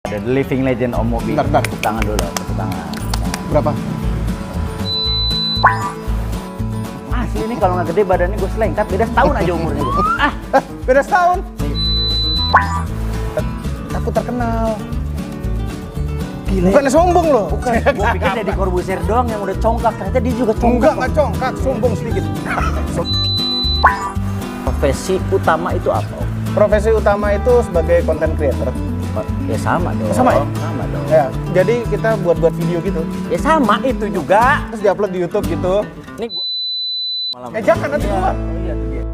The Living Legend Om Mobi. Bentar. Tepuk tangan dulu, tepuk tangan. Berapa? Asli ini kalau nggak gede badannya gue selengkat, beda setahun aja umurnya gue. Beda setahun. Aku terkenal. Gila. Bukannya sombong loh. Bukan, gue pikir Deddy Corbuzier doang yang udah congkak, ternyata dia juga congkak. Enggak congkak, sombong sedikit. Profesi utama itu apa, Om? Profesi utama itu sebagai content creator. Ya sama dong. Sama ya? Sama dong. Ya, jadi kita buat video gitu. Ya sama itu juga. Terus diupload di YouTube gitu. Ini gua malam. Jangan nanti keluar. Iya tuh dia.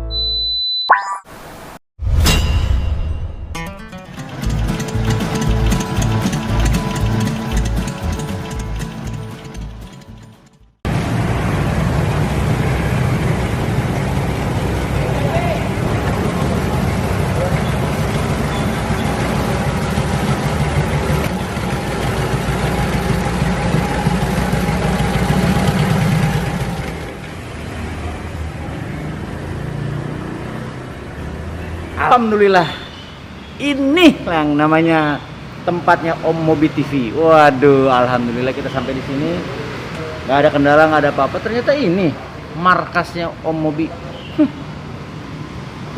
Alhamdulillah, ini yang namanya tempatnya Om Mobi TV. Waduh, alhamdulillah kita sampai di sini. Nggak ada kendala, nggak ada apa-apa. Ternyata ini markasnya Om Mobi.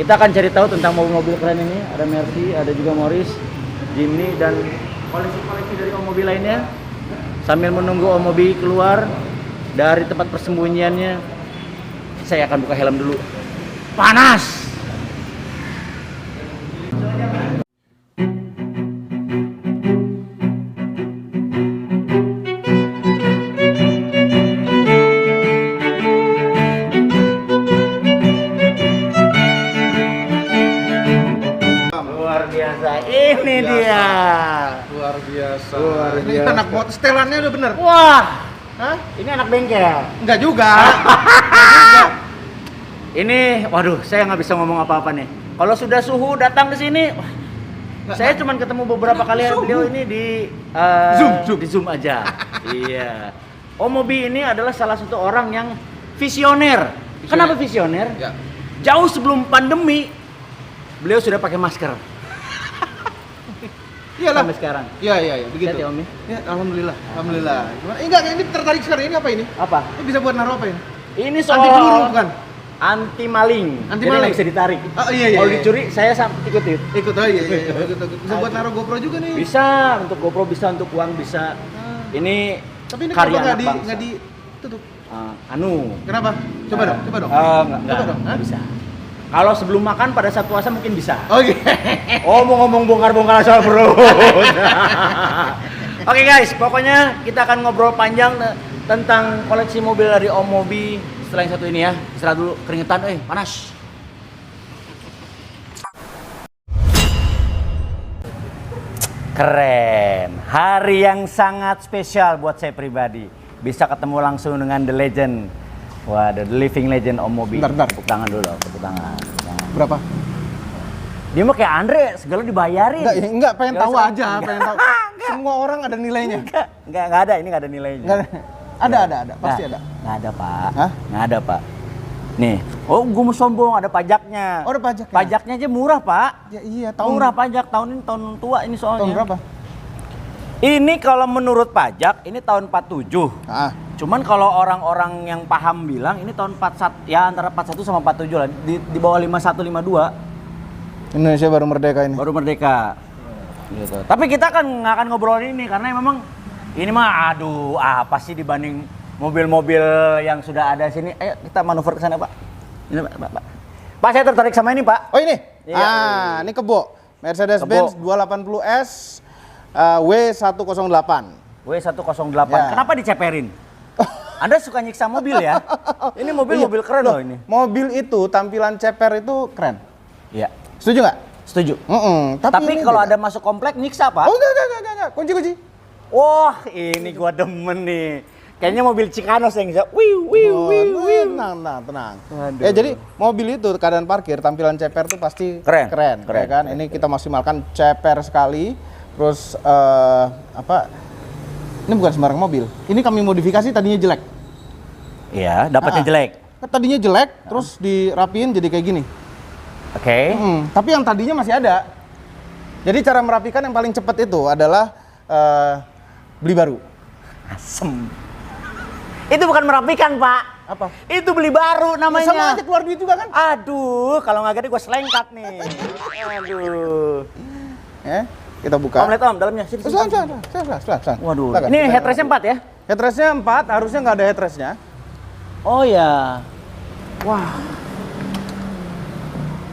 Kita akan cari tahu tentang mobil-mobil keren ini. Ada Mercy, ada juga Morris, Jimny, dan koleksi-koleksi dari Om Mobi lainnya. Sambil menunggu Om Mobi keluar dari tempat persembunyiannya, saya akan buka helm dulu. Panas! Luar biasa, ini dia. Luar biasa. Luar Ini biasa. anak motor, setelannya udah bener. Wah, Hah? ini anak bengkel. Enggak juga. Ini, waduh, saya nggak bisa ngomong apa-apa nih. Kalau sudah suhu datang ke sini, wah, saya cuma ketemu beberapa kali beliau ini di Zoom. di Zoom aja. Iya. Om Mobi ini adalah salah satu orang yang visioner. Kenapa visioner? Ya. Jauh sebelum pandemi, beliau sudah pakai masker. Iyalah. Sampai sekarang. Iya, begitu. Sehat ya, Om ya? Ya, alhamdulillah. Gimana? Enggak, ini tertarik sekali. Ini apa ini? Apa? Ini bisa buat naruh apa ini? Ini soal Anti peluru bukan? anti maling. Anti Jadi maling. nggak bisa ditarik. Oh, iya. Kalau dicuri, saya ikut. Ikut aja, iya. Ikut. Bisa buat naruh GoPro juga nih. Bisa untuk GoPro, bisa untuk uang, bisa. Ini Tapi ini karya kenapa anak bangsa. nggak ditutup? Kenapa? Coba dong. Enggak, Coba dong. nggak bisa. Kalau sebelum makan pada saat puasa mungkin bisa. Oke. Oh, mau ngomong bongkar-bongkar soal perut. Oke guys, pokoknya kita akan ngobrol panjang tentang koleksi mobil dari Om Mobi. Setelah yang satu ini ya, istirahat dulu, keringetan, panas. Keren, hari yang sangat spesial buat saya pribadi. Bisa ketemu langsung dengan The Legend. Wah, The Living Legend Om Mobi. Bentar. Tepuk tangan dulu, tepuk tangan. Berapa? Dia mah kayak Andre, segala dibayarin. Enggak, pengen Nggak tahu usah. aja, pengen tahu. Semua orang ada nilainya. Enggak ada, ini nggak ada nilainya. Enggak ada. Ada, pasti ada. Nggak ada, Pak. Hah? Nggak ada, Pak. Nih, gue mau sombong, ada pajaknya. Oh, ada pajaknya. Pajaknya aja murah, Pak. Ya iya, tahun Murah pajak, tahun ini tahun tua ini soalnya. tahun berapa? Ini kalau menurut pajak, ini tahun 47. Ah, Cuman kalau orang-orang yang paham bilang, ini tahun 41, ya antara 41 sama 47 lah. Di bawah 51, 52. Indonesia baru merdeka ini. Baru merdeka. Gitu. Tapi kita kan nggak akan ngobrol ini karena memang ini mah aduh apa sih dibanding mobil-mobil yang sudah ada sini. Ayo kita manuver ke sana, Pak. Ini Pak. Pak, saya tertarik sama ini, Pak. Oh ini? Iya. Ini kebo. Mercedes-Benz 280S W108. W108. Ya. Kenapa diceperin? Anda suka nyiksa mobil ya? Ini mobil keren loh ini. Mobil itu tampilan ceper itu keren. Iya. Setuju nggak? Setuju. Tapi Tapi ini kalau beda. ada masuk komplek nyiksa, Pak. Oh enggak. Kunci. Wah, ini gua demen nih. Kayaknya mobil Cicanos yang bisa Tenang. Aduh. Ya jadi mobil itu keadaan parkir tampilan ceper tuh pasti Keren. ya kan? Ini kita maksimalkan ceper sekali. Terus ini bukan sembarang mobil. Ini kami modifikasi tadinya jelek. Iya, dapatnya jelek. Tadinya jelek, terus dirapiin jadi kayak gini. Oke. Tapi yang tadinya masih ada. Jadi cara merapikan yang paling cepat itu adalah beli baru. Asem. Itu bukan merapikan, Pak. Apa? Itu beli baru namanya. Sama aja keluar duit juga kan? Aduh, kalau nggak gede gue selengkat nih. Aduh. Ya, kita buka. Om, lihat Om, dalamnya. Sini. Silakan. Waduh, Silakan. ini headrestnya 4 ya? Headrestnya 4, harusnya nggak ada headrestnya. Oh ya. Wah.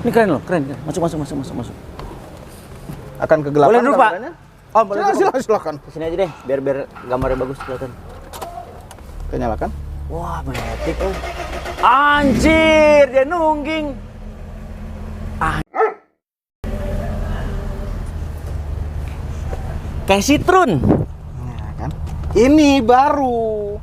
Ini keren loh, keren. Masuk. Akan kegelapan. Boleh dulu, Pak? kameranya. Om, boleh dulu. Silakan. Sini aja deh, biar gambarnya bagus kelihatan. Kita nyalakan. Wah, magnetic Om. Anjir, dia nungging. Kayak Citroen. Nah, kan? Ini baru.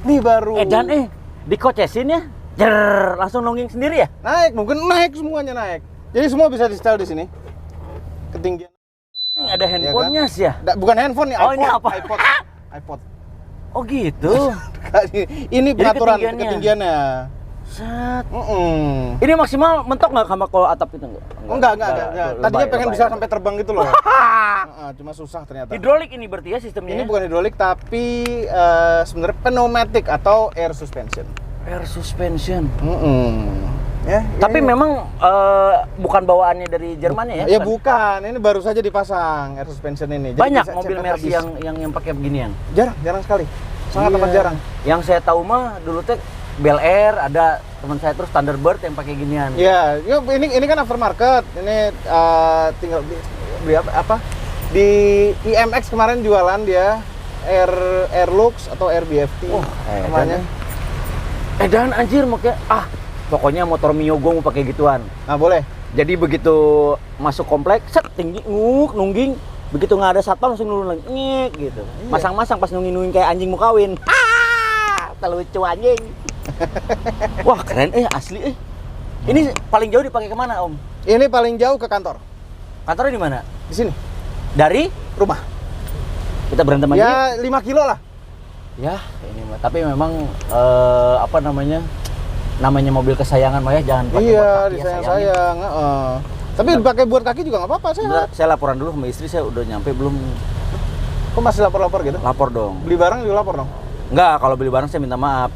Ini baru. Dan dikocesin ya. Jer, langsung nungging sendiri ya? Naik, mungkin naik semuanya naik. Jadi semua bisa di setel di sini. Ketinggian. Ada handphonenya sih ya? Bukan handphone nih, Oh, iPod. ini apa? iPod. Oh gitu. Ini Jadi peraturan ketinggiannya. ketinggiannya. Set. Mm-mm. Ini maksimal mentok nggak sama kalau atap itu enggak? Enggak. Tadinya pengen bisa sampai terbang gitu loh. Cuma susah ternyata. Hidrolik ini berarti ya sistemnya? Ini bukan hidrolik tapi sebenarnya pneumatic atau air suspension. Air suspension. Ya, Tapi memang bukan bawaannya dari Jerman ya? Ya bukan, ini baru saja dipasang air suspension ini. Jadi Banyak bisa mobil cepet Mercy habis. yang pakai beginian. Jarang sekali. Sangat amat jarang. Yang saya tahu mah dulu teh Bel Air, ada teman saya terus Thunderbird yang pakai ginian. Iya, ini kan aftermarket. Ini tinggal beli apa? Di IMX kemarin jualan dia Airlux atau Air BFT. namanya. Dan anjir makanya pokoknya motor Mio gue mau pakai gituan. Nah, boleh. Jadi begitu masuk komplek, set tinggi nungging, begitu nggak ada satpam langsung nurun lagi, ngik gitu. Iya. Masang-masang pas nungging kayak anjing mau kawin. Terlucu anjing. Wah keren asli. Ini paling jauh dipakai kemana Om? Ini paling jauh ke kantor. Kantornya di mana? Di sini. Dari Rumah. kita berantem aja. Ya 5 kilo lah. Ya ini mah. Tapi memang namanya mobil kesayangan mah ya jangan pakai buat Iya, kaki, disayang-sayang. Tapi dipakai buat kaki juga nggak apa-apa, Sebentar, saya. saya laporan dulu sama istri, saya udah nyampe belum? Kok masih lapor-lapor gitu? Lapor dong. Beli barang juga lapor dong. Enggak, kalau beli barang saya minta maaf.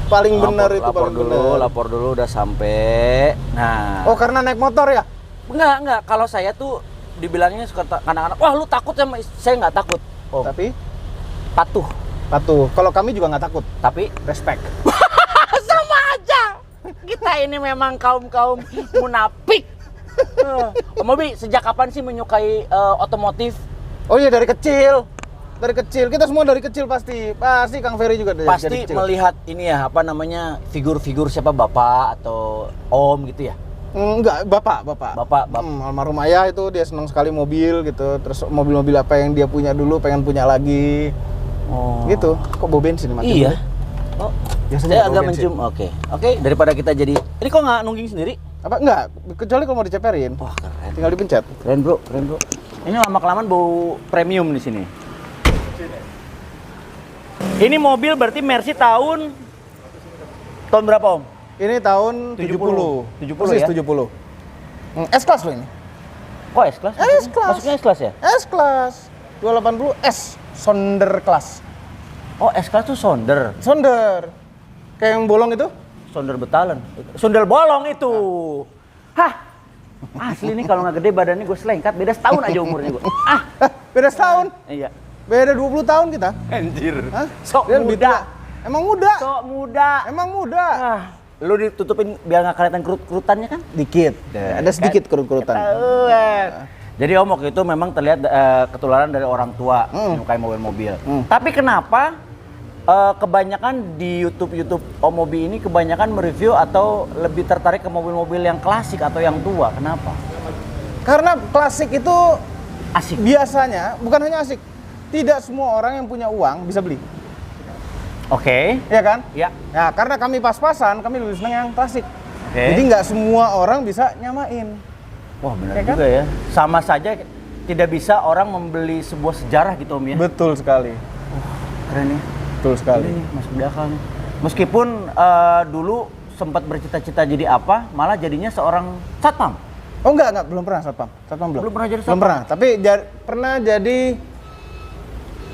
Paling benar itu lapor paling dulu, benar. lapor dulu udah sampai. Nah. Oh, karena naik motor ya? Enggak. Kalau saya tuh dibilangnya suka anak-anak, wah lu takut sama saya nggak takut. Oh, Tapi patuh. Kalau kami juga nggak takut. Tapi Respect. sama aja. Kita ini memang kaum munafik. Om Mobi, sejak kapan sih menyukai otomotif? Oh iya, dari kecil. Dari kecil. Kita semua dari kecil pasti. Pasti Kang Ferry juga dari Pasti kecil. melihat ini ya, figur-figur siapa bapak atau om gitu ya? Enggak, bapak. Bapak. Almarhum ayah itu dia senang sekali mobil gitu. Terus mobil-mobil apa yang dia punya dulu pengen punya lagi. Oh. Gitu. Kok bau bensin mati? Iya. Oh, Biasanya saya bau agak bensin. mencium. Oke. Daripada kita jadi. Ini kok nggak nungging sendiri? Apa enggak? Kecuali kalau mau diceperin. Wah keren. Tinggal dipencet. Keren bro. Ini lama kelamaan bau premium di sini. Ini mobil berarti Mercy tahun berapa Om? Ini tahun 70. 70 Persis ya? 70. S-Class loh ini. Kok S-Class? S-Class. Masuknya S-Class ya? S-Class. 280 S. Sonder Class. Oh S-Class tuh Sonder. Sonder. Kayak yang bolong itu? Sonder betalan. Sonder bolong itu. Hah? Asli nih kalau nggak gede badannya gue selengkat, beda setahun aja umurnya gue. Beda setahun. Iya. Beda 20 tahun kita. Anjir. Hah? Sok Dia lebih muda. tua. Emang muda. Sok muda. Emang muda. Lu ditutupin biar nggak kelihatan kerut-kerutannya kan? Dikit. Ada sedikit kerut-kerutan. Jadi Om waktu itu memang terlihat ketularan dari orang tua menyukai mobil-mobil. Tapi kenapa kebanyakan di YouTube Om Mobi ini kebanyakan mereview atau lebih tertarik ke mobil-mobil yang klasik atau yang tua? Kenapa? Karena klasik itu Asik. biasanya bukan hanya asik. Tidak semua orang yang punya uang bisa beli. Oke. Iya kan? Ya. Nah, karena kami pas-pasan, kami lebih senang yang klasik. Oke. Jadi nggak semua orang bisa nyamain. Wah benar Ya kan? juga ya. Sama saja tidak bisa orang membeli sebuah sejarah gitu Om ya. Betul sekali. Keren ya. Betul sekali. Ini masuk di akal nih. Meskipun dulu sempat bercita-cita jadi apa, malah jadinya seorang satpam. Oh enggak, belum pernah satpam. Satpam belum. Belum pernah jadi Belum satpam? pernah, tapi pernah jadi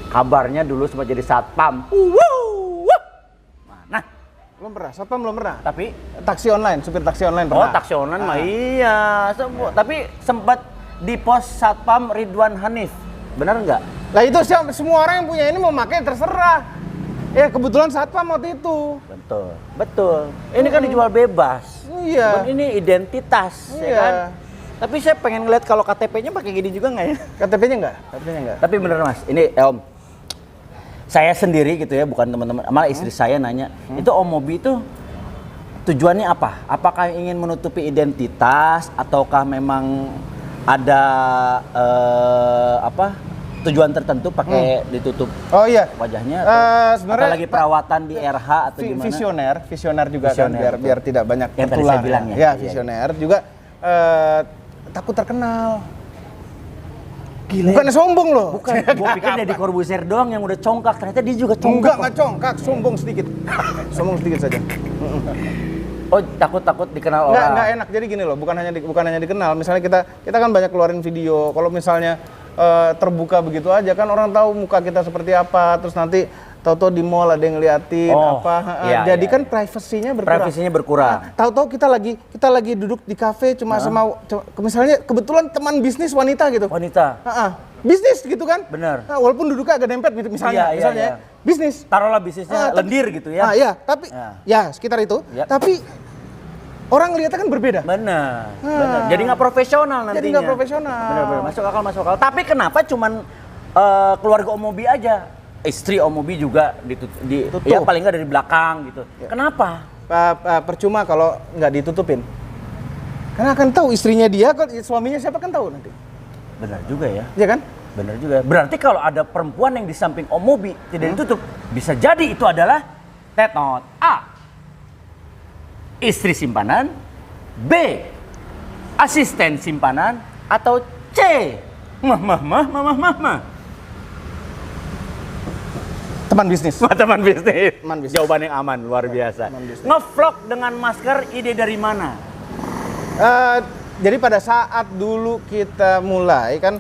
Kabarnya dulu sempat jadi satpam. Mana? belum pernah. Satpam belum pernah. Tapi Taksi online, supir taksi online pernah. oh, taksi online mah iya. Tapi sempat di pos satpam Ridwan Hanif. Benar nggak? Lah itu semua orang yang punya ini mau pakai terserah. Ya kebetulan satpam waktu itu. Betul. Ini kan dijual bebas. Iya. Cuman ini identitas, ya Iya. kan? Tapi saya pengen ngeliat kalau KTP-nya pakai gini juga nggak ya? KTP-nya enggak? KTP-nya enggak. Tapi bener Mas, ini Om. Saya sendiri gitu ya, bukan teman-teman. Malah istri saya nanya, itu Om Mobi itu tujuannya apa? Apakah ingin menutupi identitas ataukah memang ada tujuan tertentu pakai ditutup Oh iya. wajahnya Sebenarnya atau lagi perawatan di RH atau gimana? Visioner juga Visioner, kan betul. biar tidak banyak Yang tadi tertular. saya bilang ya. Ya, Iya, visioner juga takut terkenal. Bukannya sombong loh. Bukan, gua pikir Deddy Corbuzier doang yang udah congkak, ternyata dia juga Enggak congkak. congkak, sombong sedikit. Sombong sedikit saja. Oh, takut dikenal orang. Enggak enak. Jadi gini loh, bukan hanya dikenal. Misalnya kita kan banyak keluarin video. Kalau misalnya terbuka begitu aja kan orang tahu muka kita seperti apa, terus nanti tahu-tahu di mall ada yang ngeliatin jadi kan privasinya berkurang. Privasinya berkurang. Nah, tahu-tahu kita lagi duduk di kafe cuma misalnya kebetulan teman bisnis wanita gitu. Wanita. Bisnis gitu kan? Bener. Nah, walaupun duduknya agak dempet gitu misalnya, Iya. bisnis. Taruhlah bisnisnya lendir gitu ya. Iya, tapi ya sekitar itu. Ya. Tapi orang ngeliatnya kan berbeda. Benar. Jadi nggak profesional nantinya. Jadi nggak profesional. Benar. Masuk akal. Tapi kenapa cuman keluarga Om Mobi aja? Istri Om Mobi juga Tutup. ya paling nggak dari belakang gitu. Ya. Kenapa? Percuma kalau nggak ditutupin. Karena akan tahu istrinya dia, suaminya siapa kan tahu nanti. Benar juga ya. Iya kan? Benar juga. Berarti kalau ada perempuan yang di samping Om Mobi tidak ditutup, bisa jadi itu adalah tetnot. A. Istri simpanan. B. Asisten simpanan. Atau C. Teman bisnis. Teman bisnis. Teman bisnis. Jawaban yang aman, luar biasa. Nge-vlog dengan masker, ide dari mana? Jadi pada saat dulu kita mulai kan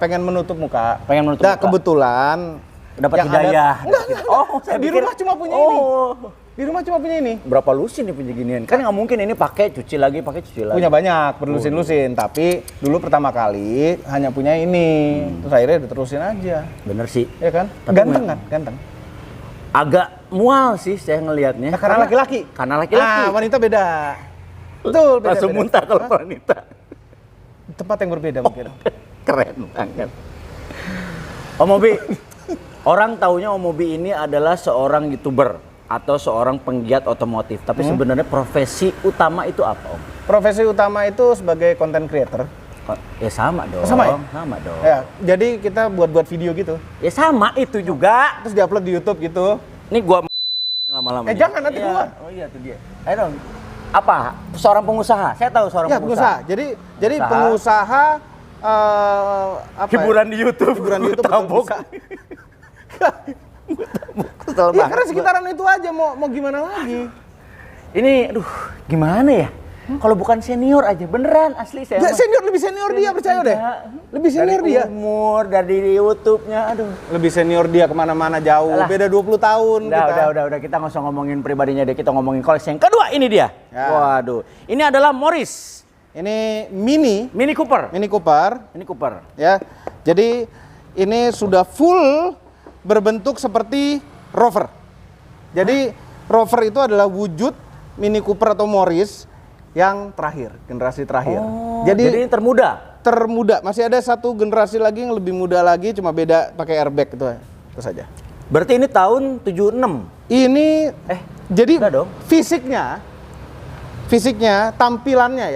pengen menutup muka. Pengen menutup muka. Kebetulan Dapat yang hidayah. Enggak. Oh, saya di pikir rumah cuma punya ini. Oh. Di rumah cuma punya ini. Berapa lusin nih punya ginian? Kan nggak mungkin ini pakai cuci lagi. Punya banyak, berlusin-lusin. Tapi dulu pertama kali hanya punya ini. Terus akhirnya diterusin aja. Bener sih. Ya kan? Tapi Ganteng kan? Ganteng. Agak mual sih saya ngelihatnya. Nah, karena laki-laki. Karena laki-laki. Wanita beda. Betul, beda. Langsung muntah kalau wanita. Tempat yang berbeda mungkin. Keren banget. Om Mobi, orang taunya Om Mobi ini adalah seorang YouTuber atau seorang penggiat otomotif. Tapi sebenarnya profesi utama itu apa, Om? Profesi utama itu sebagai content creator. Ya sama dong. Sama ya? Sama dong. Ya, jadi kita buat video gitu. Ya sama itu juga. Terus diupload di YouTube gitu. Ini gua lama-lama. Jangan nanti Iya. keluar. Oh iya tuh dia. Ayo dong. Apa? Seorang pengusaha. Saya tahu seorang Ya, pengusaha. Jadi pengusaha hiburan di YouTube. Hiburan di YouTube Tabok. bisa. Kesel Ya banget. karena sekitaran itu aja mau gimana lagi? Ini aduh, gimana ya? Kalau bukan senior aja, beneran asli saya. Ya, lebih senior dia, percaya deh. Lebih senior dari dia. Umur, dari YouTube-nya, aduh. Lebih senior dia kemana-mana jauh. Alah. Beda 20 tahun kita. Udah. Kita nggak usah ngomongin pribadinya deh. Kita ngomongin koleksi yang kedua. Ini dia. Ya. Waduh. Ini adalah Morris. Ini Mini Cooper. Mini Cooper. Ya. Jadi ini sudah full berbentuk seperti Rover. Jadi Rover itu adalah wujud Mini Cooper atau Morris yang terakhir, generasi terakhir. Oh, jadi ini termuda. Termuda. Masih ada satu generasi lagi yang lebih muda lagi, cuma beda pakai airbag itu saja. Berarti ini tahun 76. Ini jadi enggak dong. fisiknya, tampilannya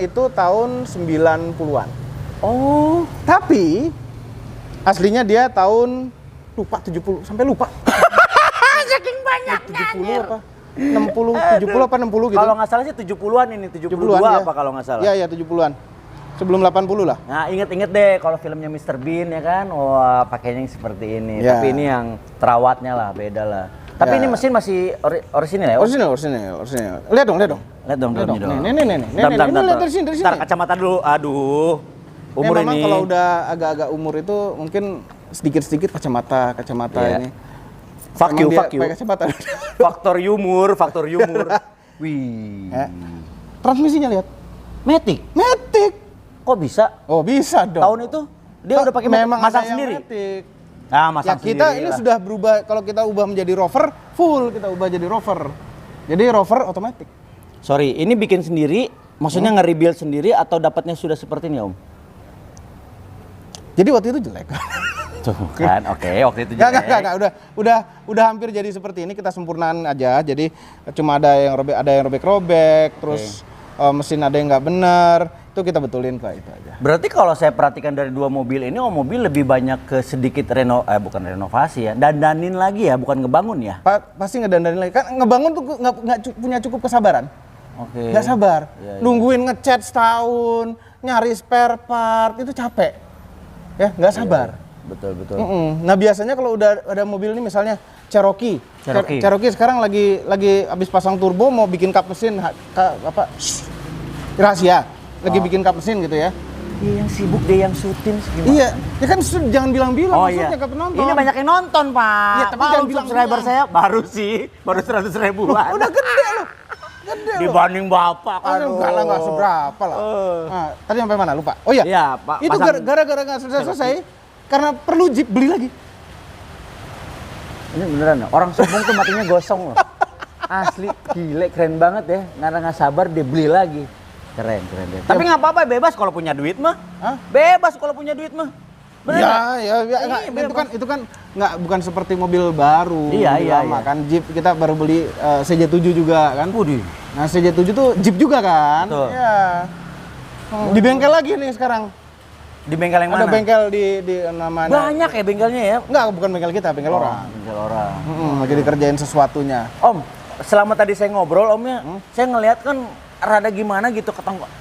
itu tahun 90-an. Oh, Tapi aslinya dia tahun lupa 70 sampai lupa. saking banyaknya. 70 apa? 60, 70 apa 60 gitu. Kalau nggak salah sih 70-an ini, 72 70-an, apa kalau nggak salah. Iya, 70-an. Sebelum 80 lah. Nah, inget-inget deh kalau filmnya Mr. Bean ya kan, wah pakainya yang seperti ini. Ya. Tapi ini yang terawatnya lah, beda lah. Tapi Ya. ini mesin masih orisinil ya? Om? Orisinil. Lihat dong. Lihat dong Lihat dalamnya dong. Nih. Bentar. Lihat dari sini. Ntar kacamata dulu. Aduh. Umur memang ini. kalau udah agak-agak umur itu mungkin sedikit kacamata Iya. ini. Fuck Emang you. dia pakai kacamata. faktor humor. Wih. Ya. Transmisinya lihat. Matic. Kok bisa? Oh, bisa dong. Tahun itu dia udah pakai memang masang ada yang sendiri. Matic. Ah, masang Ya kita sendiri ini lah. sudah berubah, kalau kita ubah menjadi rover, full kita ubah jadi rover. Jadi rover otomatis. Sorry, ini bikin sendiri, maksudnya nge-rebuild sendiri atau dapatnya sudah seperti ini, Om? Jadi waktu itu jelek. Tuh kan, oke, waktu itu Enggak, udah hampir jadi seperti ini, kita sempurnaan aja. Jadi cuma ada yang robek, terus mesin ada yang nggak benar, itu kita betulin kok itu aja. Berarti kalau saya perhatikan dari dua mobil ini, mobil lebih banyak ke sedikit bukan renovasi ya, dandanin lagi ya, bukan ngebangun ya? Pasti ngedandanin lagi. Kan ngebangun tuh nggak punya cukup kesabaran. Oke. Nggak sabar. Iya. Nungguin ngecat setahun, nyari spare part, itu capek. Ya, nggak sabar. Betul. Nah biasanya kalau udah ada mobil ini misalnya Cherokee sekarang lagi habis pasang turbo mau bikin kap mesin rahasia lagi bikin kap mesin gitu ya. Iya, yang sibuk deh yang syuting gimana? Iya, ya kan jangan bilang-bilang maksudnya ke penonton. Ini banyak yang nonton, Pak. Iya, tapi jangan bilang subscriber saya baru 100 ribuan. Udah gede loh. Dibanding Bapak kan. Enggak lah, enggak seberapa lah. Nah, tadi sampai mana lupa? Oh iya. Iya, Pak. Itu gara-gara nggak selesai karena perlu Jeep beli lagi. Ini beneran ya? Orang sombong tuh matinya gosong loh. Asli, gile, keren banget ya. Nggak sabar dia beli lagi. Keren. Tapi nggak apa-apa, bebas kalau punya duit mah. Hah? Bebas kalau punya duit mah. Bener nggak? Ya, enggak, itu kan nggak bukan seperti mobil baru. Iya, mobil iya, lama iya. kan Jeep kita baru beli CJ7 juga kan. Waduh. Nah, CJ7 tuh Jeep juga kan? Betul. Iya. Di bengkel lagi nih sekarang. Di bengkel yang mana? Ada bengkel di namanya. Banyak ya bengkelnya ya? Enggak, bukan bengkel kita, bengkel orang. Bengkel orang. Lagi dikerjain sesuatunya. Om, selama tadi saya ngobrol Omnya, saya ngelihat kan rada gimana gitu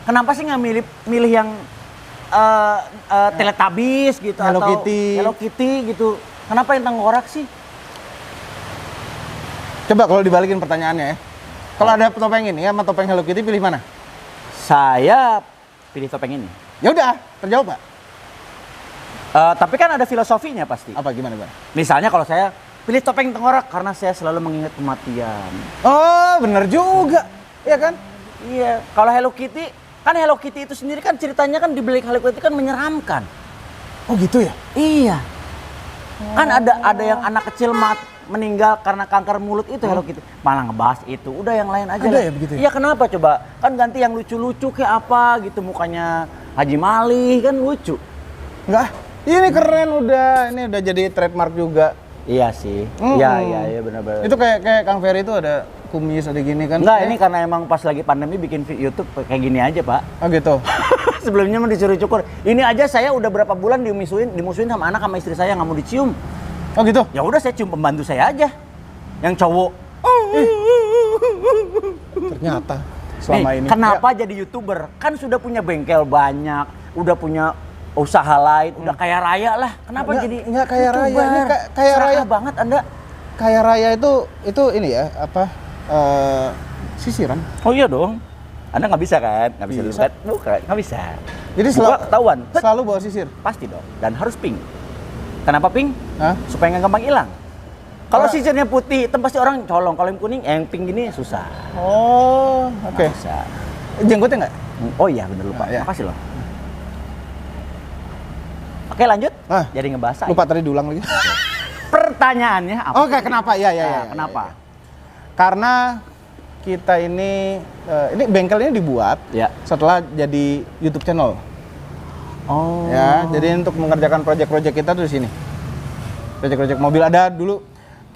kenapa sih nggak milih yang Teletubbies gitu Hello atau Kitty. Hello Kitty gitu? Kenapa yang tengkorak sih? Coba kalau dibalikin pertanyaannya ya. Kalau ada topeng ini sama topeng Hello Kitty pilih mana? Saya pilih topeng ini. Ya udah, terjawab Pak. Tapi kan ada filosofinya pasti. Apa gimana? Misalnya kalau saya pilih topeng tengkorak karena saya selalu mengingat kematian. Oh, bener juga. Iya kan? Iya. Kalau Hello Kitty, kan Hello Kitty itu sendiri kan ceritanya kan di balik Hello Kitty kan menyeramkan. Oh gitu ya? Iya. Kan ada yang anak kecil meninggal karena kanker mulut itu Hello Kitty. Malah ngebahas itu. Udah yang lain aja. Ada lah. ya begitu ya? Iya, kenapa coba? Kan ganti yang lucu-lucu kayak apa gitu, mukanya Haji Malih kan lucu. Enggak. Ini keren udah. Ini udah jadi trademark juga. Iya sih. Iya benar-benar. Itu kayak Kang Ferry itu ada kumis ada gini kan? Enggak, ini karena emang pas lagi pandemi bikin YouTube kayak gini aja, Pak. Oh gitu. Sebelumnya mah disuruh cukur. Ini aja saya udah berapa bulan dimusuhin sama anak sama istri saya nggak mau dicium. Oh gitu. Ya udah saya cium pembantu saya aja. Yang cowok. Ternyata selama Nih, ini. kenapa jadi YouTuber? Kan sudah punya bengkel banyak, udah punya usaha lain, udah kaya raya lah. Kenapa jadi enggak kaya raya? YouTuber? Ini kaya Serakah raya banget Anda. Kaya raya itu ini ya apa? Sisiran. Oh iya dong. Anda nggak bisa kan? Nggak bisa Bisa. lihat. Bukan, nggak bisa. Jadi Buka, ketahuan. selalu bawa sisir. Pasti dong. Dan harus pink. Kenapa pink? Hah? Supaya nggak gampang hilang. Kalau Karena- sisirnya putih, itu pasti orang colong. Kalau yang kuning, yang pink gini susah. Oh, oke. Nggak bisa. Jenggotnya enggak? Oh iya, bener lupa. Nah, ya. Makasih loh. Oke lanjut. Ah, Jadi ngebahas. Lupa tadi diulang lagi. Pertanyaannya apa? Oke, kenapa? Iya, Nah, kenapa? Karena kita ini bengkel ini dibuat Ya. setelah jadi YouTube channel. Oh. Ya, jadi untuk mengerjakan proyek-proyek kita tuh di sini. Proyek-proyek mobil ada dulu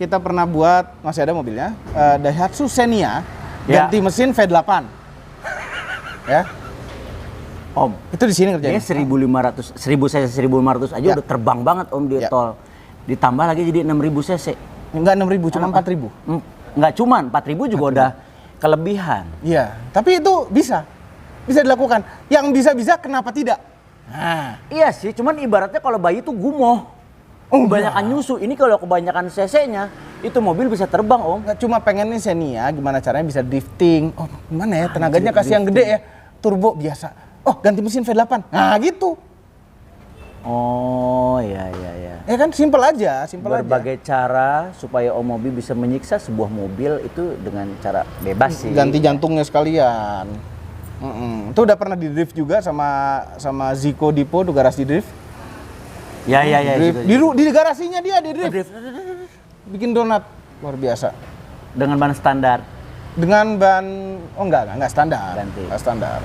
kita pernah buat, masih ada mobilnya, Daihatsu Xenia Ya. ganti mesin V8. Ya, Om. itu di sini Dia kerjanya. 1500 aja Ya. udah terbang banget Om di Ya. tol. Ditambah lagi jadi 6000 cc. Enggak 6.000, cuma 4.000. Enggak cuman 4000 juga udah kelebihan. Iya, tapi itu bisa dilakukan. Yang bisa kenapa tidak? Nah, Iya sih, cuman ibaratnya kalau bayi tuh gumoh. Kebanyakan nyusu. Ini kalau kebanyakan cc-nya Itu mobil bisa terbang, Om. Nggak cuma pengen nih Xenia, gimana caranya bisa drifting. Oh, gimana ya tenaganya kasih yang gede ya. Turbo biasa. Oh, ganti mesin V8. Nah, gitu. Oh, iya. Ya kan simpel aja. Berbagai cara supaya Om Mobi bisa menyiksa sebuah mobil itu dengan cara bebas sih. Ganti jantungnya sekalian. Itu udah pernah di drift juga sama Zico Dipo tuh garasi drift. Ya. Di garasinya dia di drift. Bikin donat luar biasa. Dengan ban standar. Dengan ban enggak standar. Ganti. Enggak standar.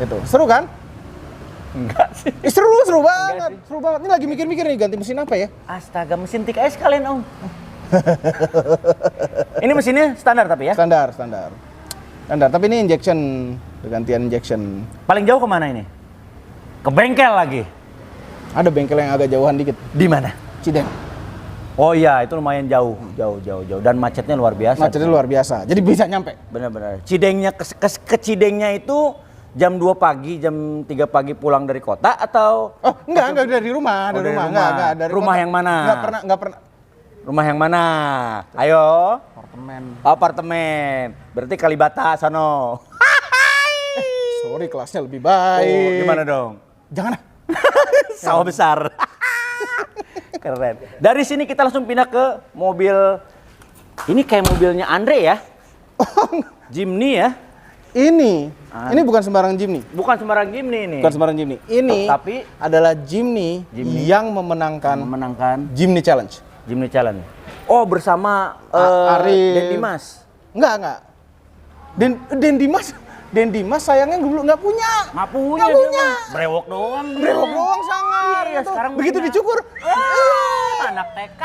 Itu. Seru kan? Enggak sih. Seru banget. Seru banget. Ini lagi mikir-mikir nih ganti mesin apa ya? Astaga, mesin tik aja sekalian, Om. Ini mesinnya standar tapi ya? Standar. Tapi ini injection, gantian injection. Paling jauh kemana ini? Ke bengkel lagi. Ada bengkel yang agak jauhan dikit. Di mana? Cideng. Oh iya, itu lumayan jauh. Dan macetnya luar biasa. Macetnya luar biasa. Jadi bisa nyampe. Benar-benar. Cidengnya ke Cidengnya itu jam 2 pagi, jam 3 pagi pulang dari kota atau? Oh, enggak dari rumah, dari rumah. Enggak dari rumah kota. yang mana? Enggak pernah. Rumah yang mana? Ayo. Apartemen. Apartemen. Berarti Kalibata sono. Sorry, kelasnya lebih baik. Oh, gimana dong? Jangan. Sawah besar. Keren. Dari sini kita langsung pindah ke mobil. Ini kayak mobilnya Andre ya? Jimny ya? Ini bukan sembarang Jimny. Bukan sembarang Jimny ini. Bukan sembarang Jimny. Ini tapi adalah Jimny yang memenangkan Jimny Challenge. Jimny Challenge. Oh, bersama Den Dimas. Enggak. Den Dimas sayangnya dulu nggak punya. Nggak punya. Brewok doang sangar. Iya, sekarang begitu dicukur. Anak TK.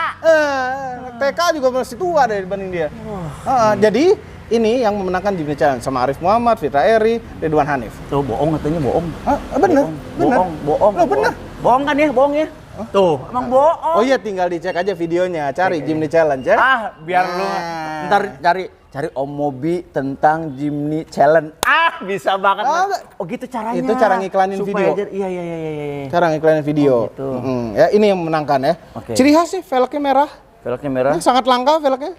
TK juga masih tua dibanding dia. Jadi ini yang memenangkan Jimny Challenge sama Arif Muhammad, Fitra Eri, Ridwan Hanif. Tuh bohong katanya bohong. Bener. Bohong. Bener. Bohong kan ya, bohong ya. Tuh, emang bohong. Oh iya, tinggal dicek aja videonya, cari Jimny Challenge ya. Biar lu ntar cari Om Mobi tentang Jimny Challenge. Bisa banget. Oh gitu caranya. Itu cara ngiklanin video. Iya. Cara ngiklanin video. Oh, gitu. Ya ini yang menangkan ya. Okay. Ciri khas sih velgnya merah. Velgnya merah. Ini sangat langka velgnya.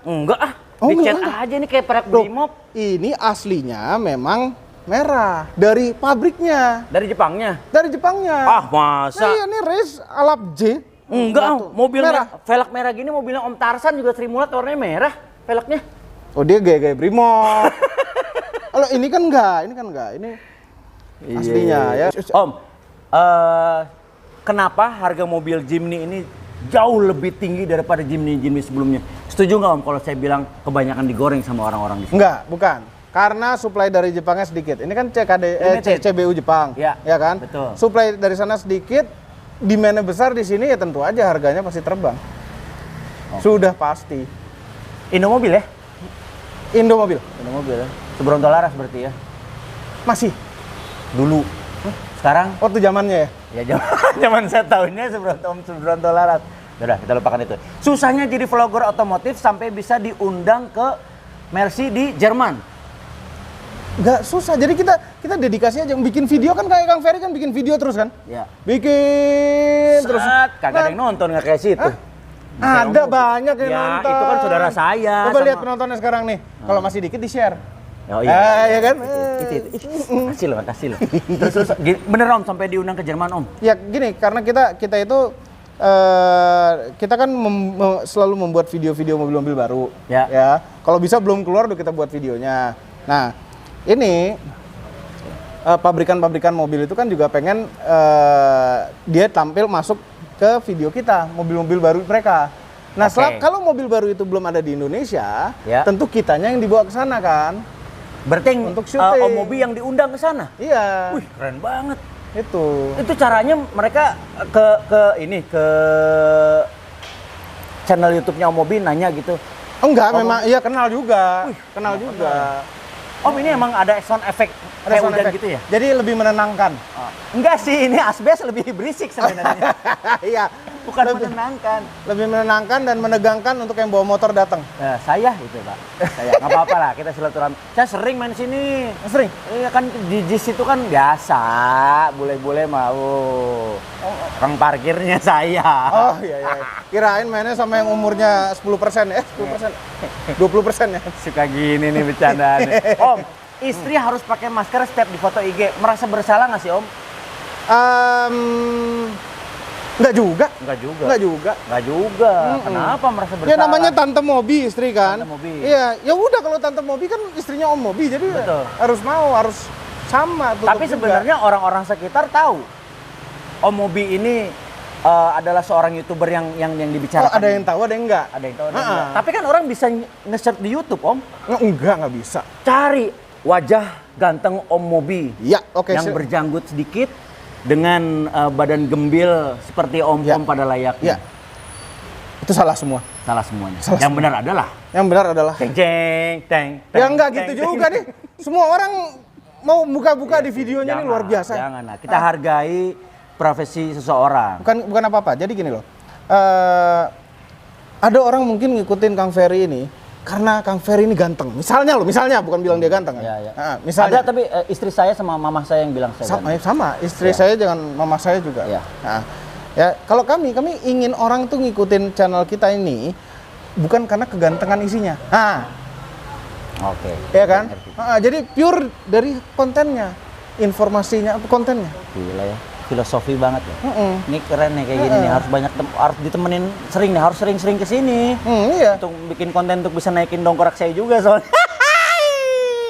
Enggak Dicat aja nih kayak perak Brimob. Ini aslinya memang merah dari pabriknya. Dari Jepangnya. Masa? Nah, ini race Alap J. Enggak, mobilnya velg merah gini mobilnya Om Tarsan juga Sri Mulat warnanya merah velgnya. Oh, dia gaya-gaya Brimob. Kalau ini kan enggak. Ini aslinya ya. Om, kenapa harga mobil Jimny ini jauh lebih tinggi daripada Jimny sebelumnya? Setuju nggak Om kalau saya bilang kebanyakan digoreng sama orang-orang di sini? Enggak, bukan. Karena supply dari Jepangnya sedikit. Ini kan CBU Jepang, ya kan? Betul. Supply dari sana sedikit, demand-nya besar di sini ya tentu aja harganya pasti terbang. Sudah pasti. Indomobil ya? Indomobil ya. Sebronto Laras berarti ya? Masih. Dulu. Sekarang? Waktu zamannya ya? Ya zaman saya tahunnya Sebronto Laras. Udah, kita lupakan itu. Susahnya jadi vlogger otomotif sampai bisa diundang ke Mercy di Jerman. Nggak susah. Jadi kita dedikasi aja bikin video kan, kayak Kang Ferry kan bikin video terus kan? Ya. Bikin terus. Kagak ada yang nonton nggak kayak situ. Ada banyak yang nonton. Itu kan saudara saya. Coba lihat penontonnya sekarang nih. Kalau masih dikit di-share. Oh iya. Ya kan? Makasih loh. Terus bener Om sampai diundang ke Jerman Om? Ya gini, karena kita itu kita kan selalu membuat video-video mobil-mobil baru. Ya. Kalau bisa belum keluar udah kita buat videonya. Nah, ini pabrikan-pabrikan mobil itu kan juga pengen dia tampil masuk ke video kita, mobil-mobil baru mereka. Nah, kalau mobil baru itu belum ada di Indonesia, tentu kitanya yang dibawa ke sana kan. Berarti untuk syuting. Om Mobi yang diundang ke sana? Iya. Wih, keren banget. Itu caranya mereka ke channel YouTube-nya Om Mobi nanya gitu. Enggak, memang iya kenal juga. Kenal juga. Om, ini emang ada sound effect kayak hujan gitu ya? Jadi lebih menenangkan. Enggak sih, ini asbes lebih berisik sebenarnya. Iya. Bukan menenangkan. Lebih menenangkan dan menegangkan untuk yang bawa motor datang. Saya itu Pak. Saya nggak apa-apa lah kita silaturahmi. Saya sering main sini. Sering? Iya kan di JIS itu kan biasa. Bule-bule mau. Orang parkirnya saya. Oh iya. Kirain mainnya sama yang umurnya 10% ya? 10%? 20% ya? Suka gini nih bercandaan. Om, istri harus pakai masker setiap di foto IG. Merasa bersalah nggak sih Om? Enggak juga. Enggak juga. Kenapa merasa bersalah? Ya namanya Tante Mobi istri kan. Tante Mobi. Iya, ya udah kalau Tante Mobi kan istrinya Om Mobi jadi Betul. harus sama. Tapi sebenarnya orang-orang sekitar tahu Om Mobi ini adalah seorang YouTuber yang dibicarakan. Oh, ada yang tahu, ada yang enggak. Ada yang tahu, ada yang enggak. Tapi kan orang bisa nge-search di YouTube, Om. Enggak bisa. Cari wajah ganteng Om Mobi. Ya, oke. Yang berjanggut sedikit dengan badan gembil seperti om-om pada layaknya. Ya. Itu salah semua. Salah semuanya. Salah yang semua. benar adalah Yang benar adalah teng teng teng. ya enggak gitu juga nih. Semua orang mau buka-buka di videonya ini luar biasa. Jangan lah. Kita hargai profesi seseorang. Bukan apa-apa. Jadi gini loh. Ada orang mungkin ngikutin Kang Ferry ini karena Kang Ferry ini ganteng. Misalnya bukan bilang dia ganteng. Iya. Misalnya. Ada tapi istri saya sama mama saya yang bilang saya ganteng. Sama, istri saya dengan mama saya juga. Iya. Nah, ya kalau kami ingin orang tuh ngikutin channel kita ini bukan karena kegantengan isinya. Oke. Ya kan? Jadi pure dari kontennya, informasinya, kontennya. Gila ya. Filosofi banget ya. Ini keren nih kayak gini nih, harus ditemenin sering nih, harus sering-sering ke sini. Iya. Untuk bikin konten untuk bisa naikin dongkrak saya juga soalnya.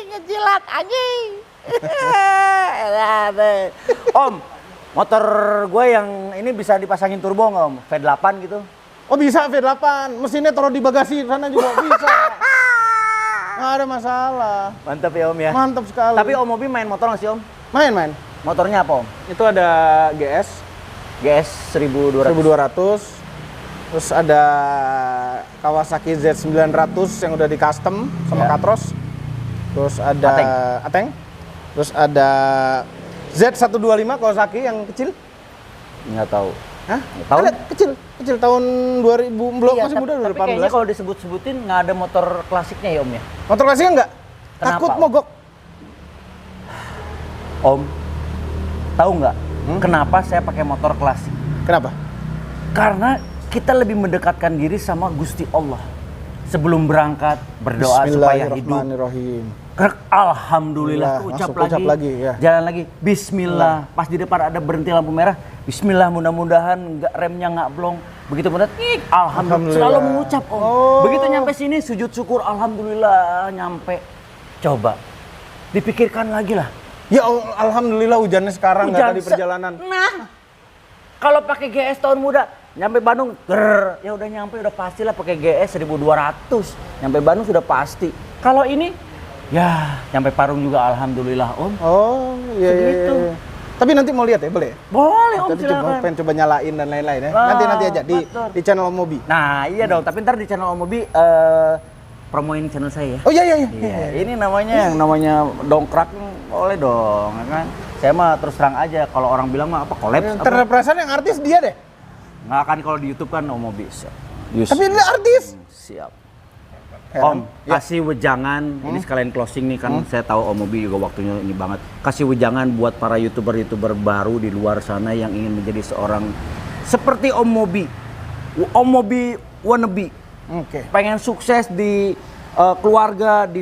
Ngejilat anjing. Om, motor gue yang ini bisa dipasangin turbo nggak Om? V8 gitu? Oh bisa V8, mesinnya taruh di bagasi sana juga bisa. Nggak ada masalah. Mantap ya Om ya. Mantap sekali. Tapi Om Mobi main motor nggak sih Om? Main. Motornya apa Om? Itu ada GS 1200. Terus ada Kawasaki Z900 yang udah di custom sama Katros. Terus ada Ateng. Terus ada Z125 Kawasaki yang kecil. Nggak tahu. Hah? Tahu? Ada kecil tahun 2000 belum masih muda Tapi 2018. kayaknya kalau disebut-sebutin nggak ada motor klasiknya ya Om ya? Motor klasiknya enggak? Kenapa, Takut Om? mogok. Om, tahu nggak kenapa saya pakai motor klasik? Kenapa? Karena kita lebih mendekatkan diri sama Gusti Allah. Sebelum berangkat berdoa supaya hidup. Bismillahirrahmanirrahim. Alhamdulillah, ucap lagi, ya. Jalan lagi, Bismillah. Pas di depan ada berhenti lampu merah, Bismillah, mudah-mudahan remnya nggak blong. Begitu benar, Alhamdulillah. Selalu mengucap Om. Begitu nyampe sini sujud syukur, Alhamdulillah nyampe. Coba dipikirkan lagi lah. Ya alhamdulillah hujannya sekarang nggak tadi perjalanan. Nah, kalau pakai GS tahun muda, nyampe Bandung, ya udah nyampe, udah pastilah pakai GS 1200. Nyampe Bandung sudah pasti. Kalau ini, ya nyampe Parung juga alhamdulillah Om. Oh iya. Segitu. Tapi nanti mau lihat ya, boleh? Boleh Om, Tadi silakan. pengen coba nyalain dan lain-lain ya. Nanti aja di channel Om Mobi. Nah iya dong, tapi ntar di channel Om Mobi promoin channel saya ya. Oh iya. Ini namanya dongkrak, boleh dong, ya kan? Saya mah terus terang aja, kalau orang bilang mah apa collab. Perasaan yang artis dia deh. Nggak akan kalau di YouTube kan Om Mobi. Tapi dia artis. Siap. Heran. Om, kasih wejangan, ini sekalian closing nih kan, saya tahu Om Mobi juga waktunya ini banget. Kasih wejangan buat para YouTuber baru di luar sana yang ingin menjadi seorang seperti Om Mobi. Om Mobi wannabe. Oke. Pengen sukses di keluarga, di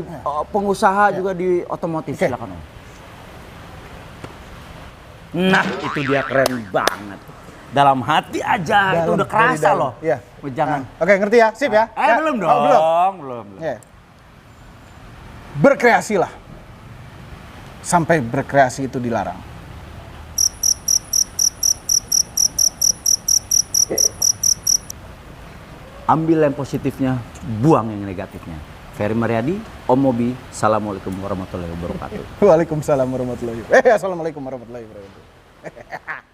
pengusaha juga di otomotif. Silakan Om. Nah, itu dia keren banget. Dalam hati aja, itu udah kerasa loh. Iya. Wejangan. Oke, ngerti ya? Sip ya? Belum dong. Belum. Ya. Berkreasilah. Sampai berkreasi itu dilarang. Ambil yang positifnya, buang yang negatifnya. Ferry Mariadi, Om Mobi, Assalamualaikum warahmatullahi wabarakatuh. Waalaikumsalam warahmatullahi wabarakatuh. Assalamualaikum warahmatullahi wabarakatuh.